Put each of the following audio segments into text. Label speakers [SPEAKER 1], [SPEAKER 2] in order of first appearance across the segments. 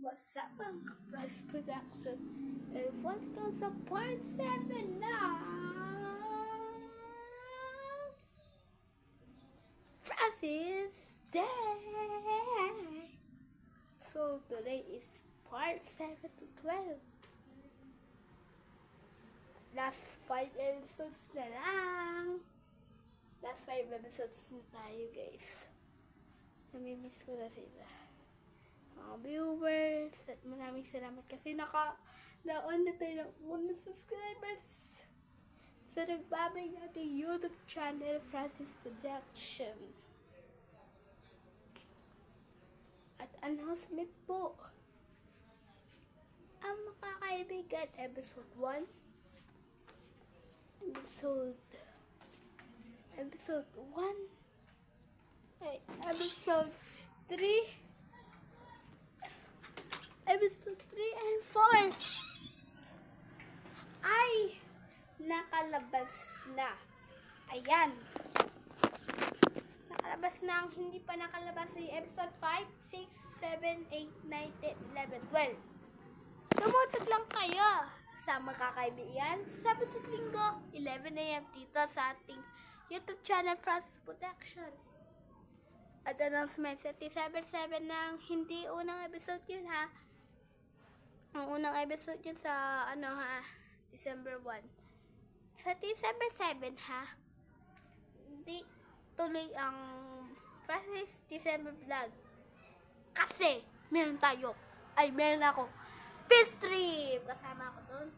[SPEAKER 1] What's up mga Fresh Production? And welcome sa part 7 na Francis Day! So today is part 7 to 12. Last 5 episodes na lang. Last 5 episodes na tayo guys. Namimiss ko na sila. Mga viewers, at maraming salamat kasi naka-on na tayo ng unang subscribers sa nagbabay natin YouTube channel, Francis Production. At announcement po, ang makakaibigan, episode 1, episode 1, episode 3, episode 3 and 4 ay nakalabas na. Ayan. Nakalabas na. Ang hindi pa nakalabas ay episode 5, 6, 7, 8, 9, 10, 11, 12. Tumutok lang kayo sa makakaibigan. Sabado at Linggo, 11 AM dito sa ating YouTube channel, Francis Production. At announcement sa December 7 ng hindi unang episode yun ha. Ang unang episode yun sa December 1. Sa December 7 ha, hindi tuloy ang Francis December vlog. Kasi, meron ako field trip. Kasama ako doon.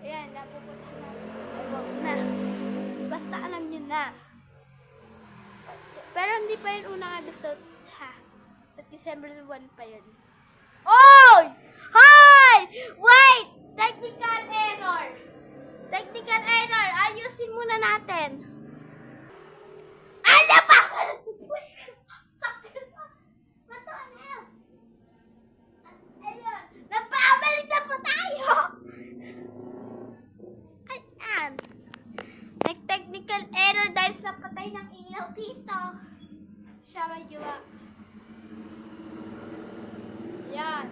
[SPEAKER 1] Ayan, napupunta na. Basta alam nyo na. Pero hindi pa yun unang episode ha. Sa December 1 pa yun. Oy! Hi! Wait! Technical error! Ayusin muna natin. Ala ba? Ayun. Napabalik na po tayo! Ayan. Nag-technical error dahil sa patay ng ilaw dito. Siya may gawa. Yan.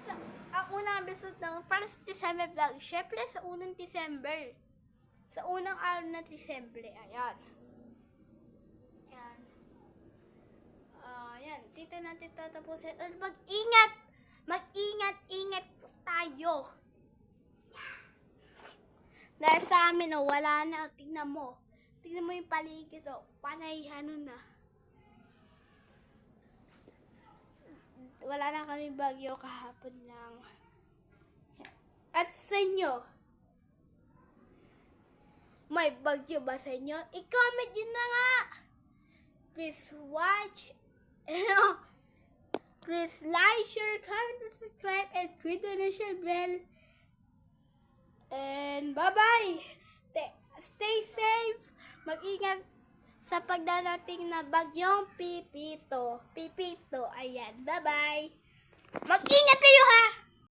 [SPEAKER 1] So, ang unang episode ng First December vlog, syempre sa unang December. Sa unang araw ng December, ayan. Yan. Yan. Dito natin tatapusin. Mag-ingat po tayo. Dahil sa amin, wala na. Tingnan mo yung paligid, panay, na. Wala na kami bagyo kahapon lang. At sa inyo, may bagyo ba sa inyo? I-comment yun na nga! Please watch, please like, share, comment, subscribe, and click the notification bell. And bye-bye! Stay safe! Mag-ingat sa pagdarating na bagyong Pipito. Ayan, bye-bye. Mag-ingat kayo ha!